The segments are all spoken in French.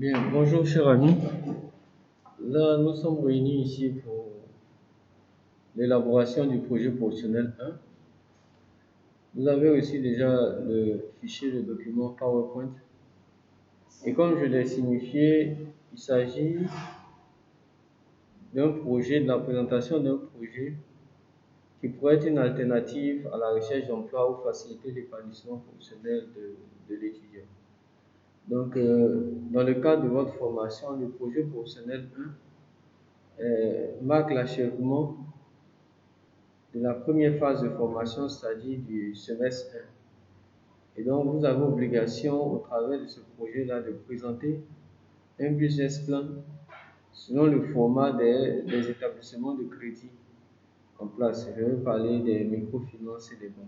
Bien, bonjour cher ami. Là, nous sommes réunis ici pour l'élaboration du projet professionnel 1. Vous avez reçu déjà le fichier de document PowerPoint. Et comme je l'ai signifié, il s'agit d'un projet, de la présentation d'un projet qui pourrait être une alternative à la recherche d'emploi ou faciliter l'épanouissement professionnel de l'étudiant. Donc, dans le cadre de votre formation, le projet professionnel 1 marque l'achèvement de la première phase de formation, c'est-à-dire du semestre 1. Et donc, vous avez obligation, au travers de ce projet-là, de présenter un business plan selon le format des établissements de crédit en place. Je vais parler des microfinances et des banques.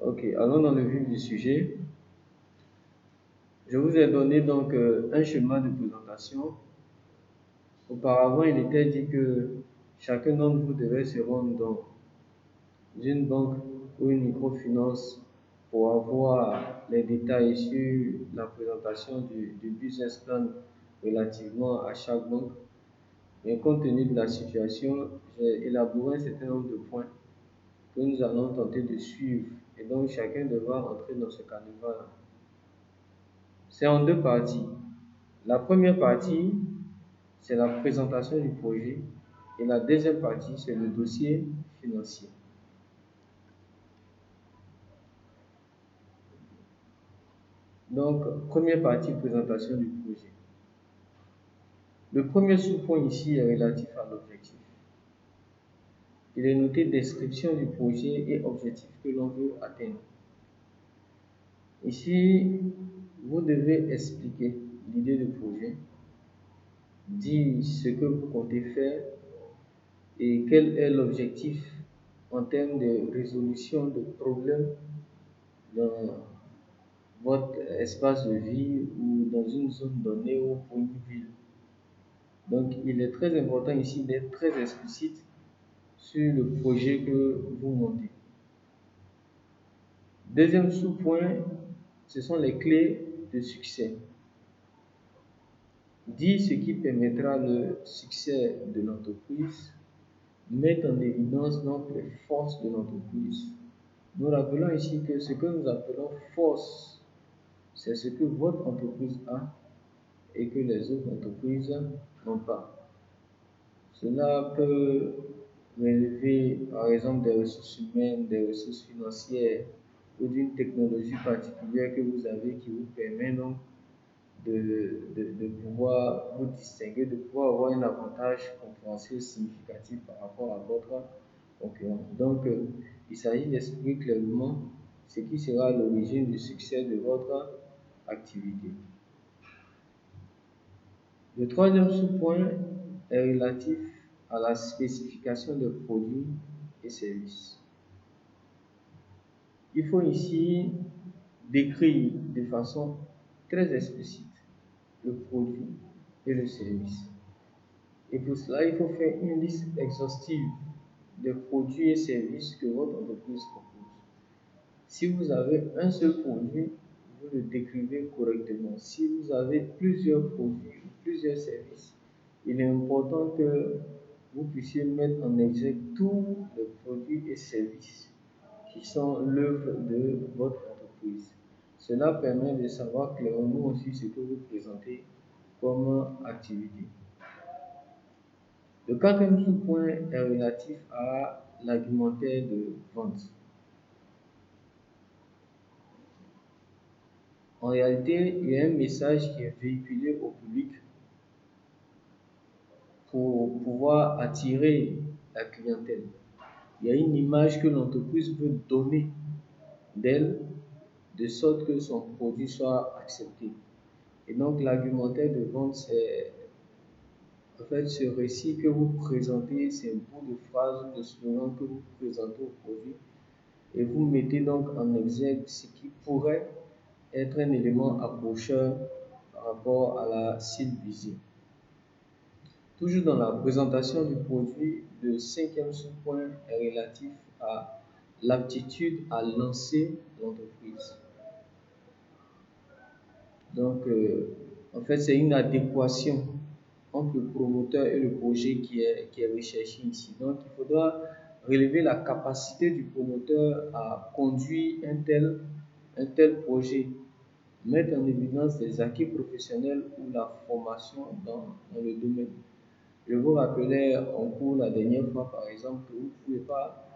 Ok, allons dans le vif du sujet. Je vous ai donné donc un schéma de présentation. Auparavant, il était dit que chacun d'entre vous devait se rendre dans une banque ou une microfinance pour avoir les détails sur la présentation du business plan relativement à chaque banque. Mais compte tenu de la situation, j'ai élaboré un certain nombre de points que nous allons tenter de suivre. Et donc, chacun devra entrer dans ce canevas-là. C'est en deux parties. La première partie, c'est la présentation du projet. Et la deuxième partie, c'est le dossier financier. Donc, première partie, présentation du projet. Le premier sous-point ici est relatif à l'objectif. Il est noté description du projet et objectif que l'on veut atteindre. Ici, vous devez expliquer l'idée du projet, dire ce que vous comptez faire et quel est l'objectif en termes de résolution de problèmes dans votre espace de vie ou dans une zone donnée ou pour une ville. Donc, il est très important ici d'être très explicite sur le projet que vous montez. Deuxième sous-point, ce sont les clés de succès. Dire ce qui permettra le succès de l'entreprise, mettre en évidence donc les forces de l'entreprise. Nous rappelons ici que ce que nous appelons force, c'est ce que votre entreprise a et que les autres entreprises n'ont pas. Cela peut relever par exemple des ressources humaines, des ressources financières ou d'une technologie particulière que vous avez qui vous permet donc de pouvoir vous distinguer, de pouvoir avoir un avantage concurrentiel significatif par rapport à votre concurrent. Donc, il s'agit d'expliquer clairement ce qui sera l'origine du succès de votre activité. Le troisième sous-point est relatif à la spécification des produits et services. Il faut ici décrire de façon très explicite le produit et le service. Et pour cela, il faut faire une liste exhaustive des produits et services que votre entreprise propose. Si vous avez un seul produit, vous le décrivez correctement. Si vous avez plusieurs produits ou plusieurs services, il est important que vous puissiez mettre en exergue tous les produits et services qui sont l'œuvre de votre entreprise. Cela permet de savoir clairement aussi ce que vous présentez comme activité. Le quatrième sous-point est relatif à l'argumentaire de vente. En réalité, il y a un message qui est véhiculé au public pour pouvoir attirer la clientèle. Il y a une image que l'entreprise veut donner d'elle de sorte que son produit soit accepté. Et donc l'argumentaire de vente, c'est en fait ce récit que vous présentez, c'est un bout de phrase ou de slogan que vous présentez au produit et vous mettez donc en exergue ce qui pourrait être un élément accrocheur par rapport à la cible visée. Toujours dans la présentation du produit, le cinquième sous-point est relatif à l'aptitude à lancer l'entreprise. Donc, en fait, c'est une adéquation entre le promoteur et le projet qui est recherché ici. Donc, il faudra relever la capacité du promoteur à conduire un tel projet, mettre en évidence les acquis professionnels ou la formation dans le domaine. Je vous rappelais en cours la dernière fois, par exemple, que vous ne pouvez pas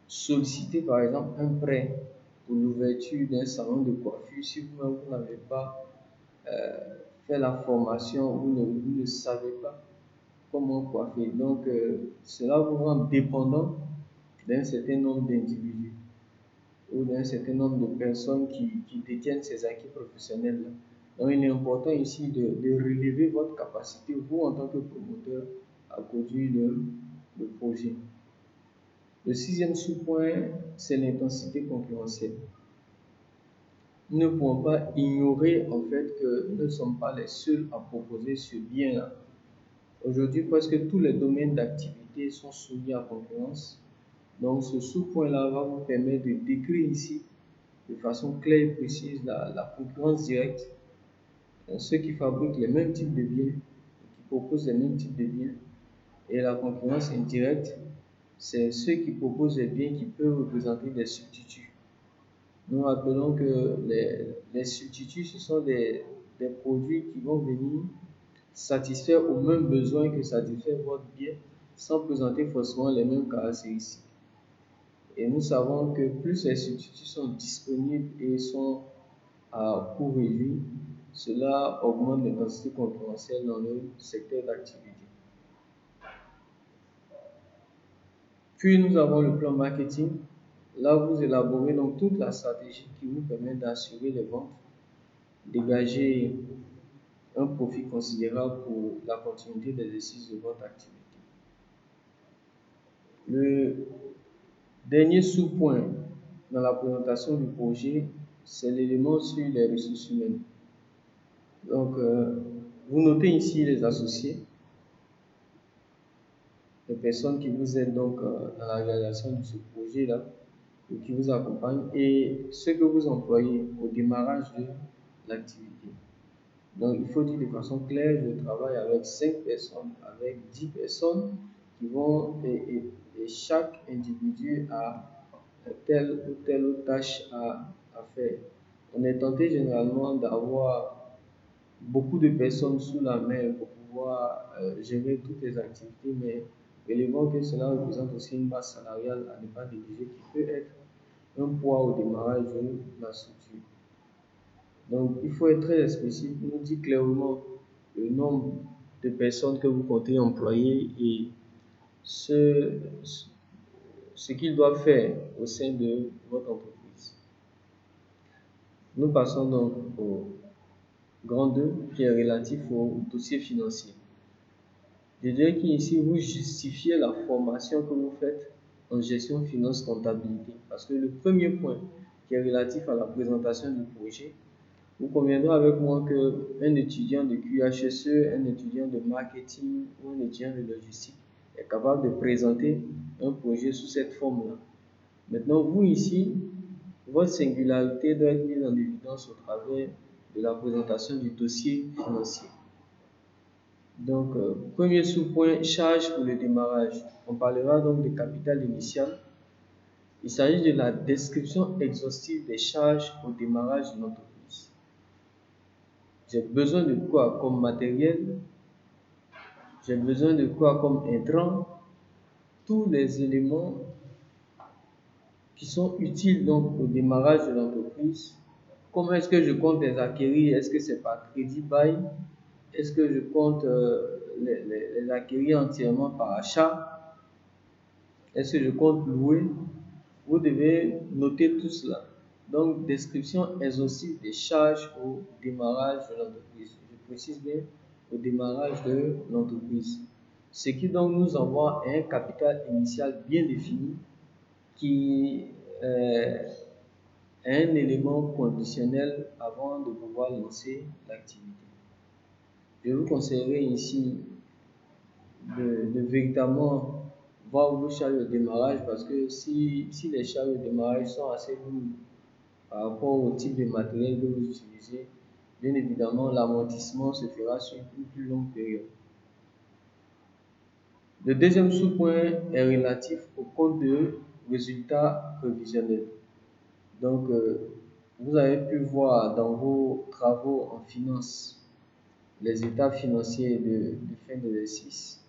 solliciter, par exemple, un prêt pour l'ouverture d'un salon de coiffure si vous-même vous n'avez pas fait la formation, vous ne savez pas comment coiffer. Donc, cela vous rend dépendant d'un certain nombre d'individus ou d'un certain nombre de personnes qui détiennent ces acquis professionnels-là. Donc, il est important ici de relever votre capacité, vous en tant que promoteur, à conduire le projet. Le sixième sous-point, c'est l'intensité concurrentielle. Nous ne pouvons pas ignorer en fait que nous ne sommes pas les seuls à proposer ce bien-là. Aujourd'hui, presque tous les domaines d'activité sont soumis à concurrence. Donc, ce sous-point-là va vous permettre de décrire ici de façon claire et précise la concurrence directe, ceux qui fabriquent les mêmes types de biens, qui proposent les mêmes types de biens, et la concurrence indirecte, c'est ceux qui proposent des biens qui peuvent représenter des substituts. Nous rappelons que les substituts, ce sont des produits qui vont venir satisfaire aux mêmes besoins que satisfait votre bien sans présenter forcément les mêmes caractéristiques. Et nous savons que plus les substituts sont disponibles et sont à coût réduit, cela augmente l'intensité concurrentielle dans le secteur d'activité. Puis nous avons le plan marketing. Là, vous élaborez donc toute la stratégie qui vous permet d'assurer les ventes, dégager un profit considérable pour la continuité d'exercice de votre activité. Le dernier sous-point dans la présentation du projet, c'est l'élément sur les ressources humaines. Donc, vous notez ici les associés, les personnes qui vous aident donc dans la réalisation de ce projet-là, ou qui vous accompagnent, et ceux que vous employez au démarrage de l'activité. Donc, il faut dire de façon claire, je travaille avec 5 personnes, avec 10 personnes qui vont, et chaque individu a telle ou telle tâche à faire. On est tenté généralement d'avoir beaucoup de personnes sous la main pour pouvoir gérer toutes les activités, mais relevons que cela représente aussi une masse salariale à ne pas négliger qui peut être un poids au démarrage de la structure. Donc, il faut être très explicite, nous dit clairement le nombre de personnes que vous comptez employer et ce qu'ils doivent faire au sein de votre entreprise. Nous passons donc au grand 2 qui est relatif au dossier financier. Je dirais qu'ici, vous justifiez la formation que vous faites en gestion, finance, comptabilité. Parce que le premier point qui est relatif à la présentation du projet, vous conviendrez avec moi qu'un étudiant de QHSE, un étudiant de marketing ou un étudiant de logistique est capable de présenter un projet sous cette forme-là. Maintenant, vous ici, votre singularité doit être mise en évidence au travers de la présentation du dossier financier. Donc, premier sous-point, charge pour le démarrage. On parlera donc de capital initial. Il s'agit de la description exhaustive des charges au démarrage de l'entreprise. J'ai besoin de quoi comme matériel? J'ai besoin de quoi comme intrant? Tous les éléments qui sont utiles donc au démarrage de l'entreprise. Comment est-ce que je compte les acquérir? Est-ce que c'est par crédit bail? Est-ce que je compte les acquérir entièrement par achat? Est-ce que je compte louer? Vous devez noter tout cela. Donc, description exhaustive des charges au démarrage de l'entreprise. Je précise bien au démarrage de l'entreprise. Ce qui donc nous envoie un capital initial bien défini qui est un élément conditionnel avant de pouvoir lancer l'activité. Je vous conseillerais ici de véritablement voir vos charges de démarrage parce que si les charges de démarrage sont assez lourdes par rapport au type de matériel que vous utilisez, bien évidemment, l'amortissement se fera sur une plus longue période. Le deuxième sous-point est relatif au compte de résultats prévisionnels. Donc, vous avez pu voir dans vos travaux en finance les états financiers de fin d'exercice.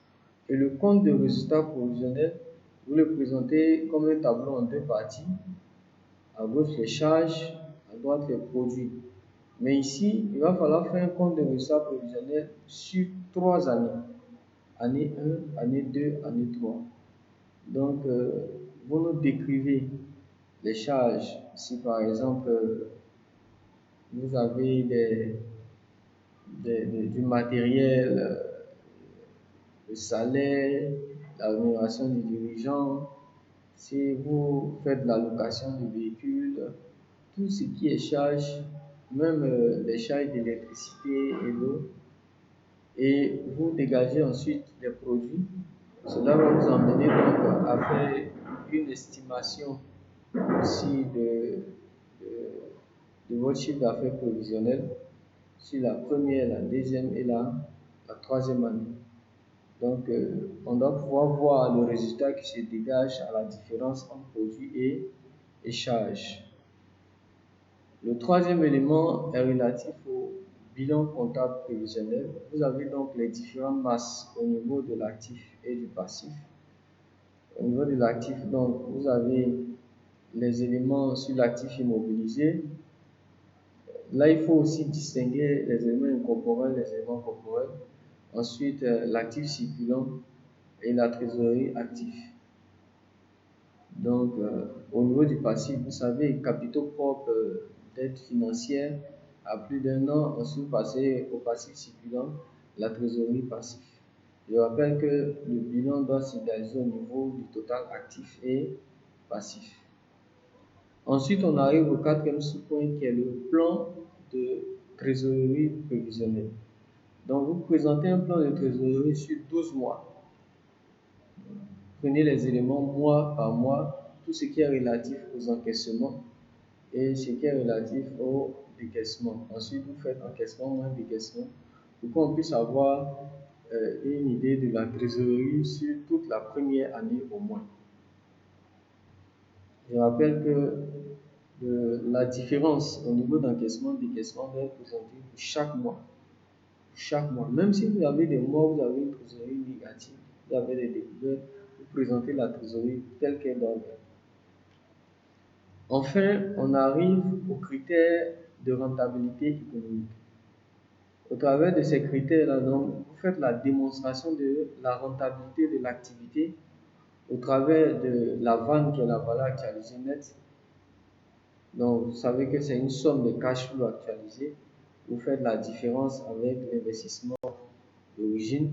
Et le compte de résultats prévisionnels, vous le présentez comme un tableau en deux parties. À gauche, les charges, à droite, les produits. Mais ici, il va falloir faire un compte de résultats prévisionnels sur 3 années. Année 1, année 2, année 3. Donc, vous nous décrivez les charges. Si par exemple, vous avez du matériel, le salaire, la rémunération des dirigeants, si vous faites de la location de véhicules, tout ce qui est charge, même les charges d'électricité et d'eau, et vous dégagez ensuite les produits. Cela va vous emmener donc à faire une estimation aussi de votre chiffre d'affaires prévisionnel sur la première, la deuxième et la troisième année. Donc, on doit pouvoir voir le résultat qui se dégage à la différence entre produit et charge. Le troisième élément est relatif au bilan comptable prévisionnel. Vous avez donc les différentes masses au niveau de l'actif et du passif. Au niveau de l'actif, donc, vous avez les éléments sur l'actif immobilisé. Là, il faut aussi distinguer les éléments incorporels des éléments corporels. Ensuite, l'actif circulant et la trésorerie active. Donc, au niveau du passif, vous savez, capitaux propres dette financière à plus d'1 an, ensuite passer au passif circulant, la trésorerie passive. Je rappelle que le bilan doit s'égaliser au niveau du total actif et passif. Ensuite, on arrive au quatrième sous-point qui est le plan de trésorerie prévisionnelle. Donc, vous présentez un plan de trésorerie sur 12 mois. Prenez les éléments mois par mois, tout ce qui est relatif aux encaissements et ce qui est relatif au décaissement. Ensuite, vous faites encaissement moins décaissement pour qu'on puisse avoir une idée de la trésorerie sur toute la première année au moins. Je rappelle que la différence au niveau d'encaissement et décaissement doit être présentée pour chaque mois. Chaque mois. Même si vous avez des mois où vous avez une trésorerie négative, vous avez des découvertes, vous présentez la trésorerie telle qu'elle doit être. Enfin, on arrive aux critères de rentabilité économique. Au travers de ces critères-là, donc, vous faites la démonstration de la rentabilité de l'activité au travers de la vente qui est la valeur actualisée nette. Donc, vous savez que c'est une somme de cash flow actualisé. Vous faites la différence avec l'investissement d'origine,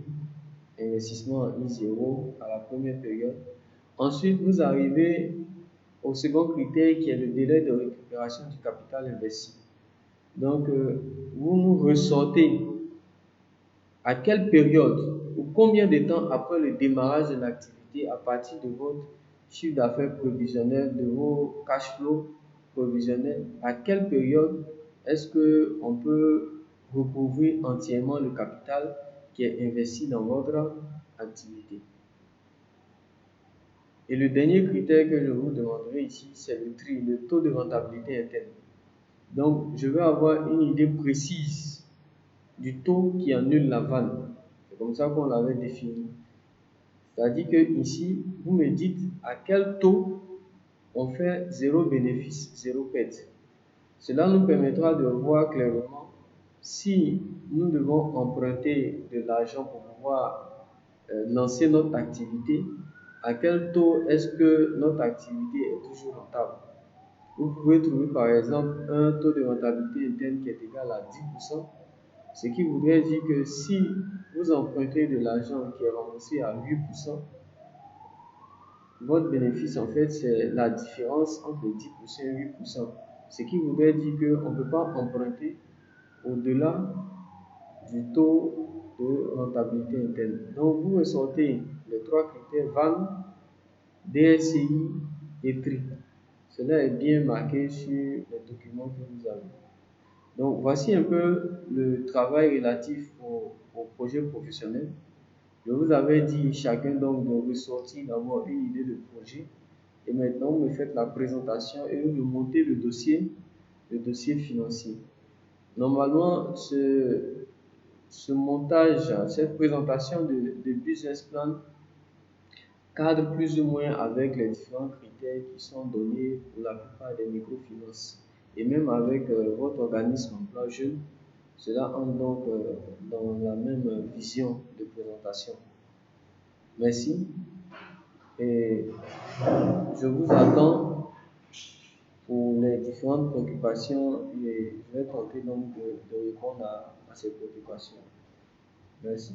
investissement en I0 à la première période. Ensuite, vous arrivez au second critère qui est le délai de récupération du capital investi. Donc, vous nous ressortez à quelle période ou combien de temps après le démarrage de l'activité à partir de votre chiffre d'affaires prévisionnel, de vos cash flows prévisionnels, à quelle période est-ce qu'on peut recouvrir entièrement le capital qui est investi dans votre activité. Et le dernier critère que je vous demanderai ici, c'est le taux de rentabilité interne. Donc, je vais avoir une idée précise du taux qui annule la vanne. C'est comme ça qu'on l'avait défini. C'est-à-dire que ici, vous me dites à quel taux on fait zéro bénéfice, zéro perte. Cela nous permettra de voir clairement si nous devons emprunter de l'argent pour pouvoir lancer notre activité, à quel taux est-ce que notre activité est toujours rentable. Vous pouvez trouver par exemple un taux de rentabilité interne qui est égal à 10%, ce qui voudrait dire que si vous empruntez de l'argent qui est remboursé à 8%, votre bénéfice en fait c'est la différence entre 10% et 8%, ce qui voudrait dire qu'on ne peut pas emprunter au-delà du taux de rentabilité interne. Donc vous ressortez les 3 critères VAN, DSCI et TRI. Cela est bien marqué sur les documents que vous avez. Donc, voici un peu le travail relatif au projet professionnel. Je vous avais dit chacun donc de ressortir d'abord une idée de projet et maintenant vous me faites la présentation et vous me montez le dossier financier. Normalement, ce montage, cette présentation de business plan cadre plus ou moins avec les différents critères qui sont donnés pour la plupart des microfinances et même avec votre organisme emploi jeune, cela entre donc dans la même vision de présentation. Merci et je vous attends pour les différentes préoccupations et je vais tenter donc de répondre à ces préoccupations. Merci.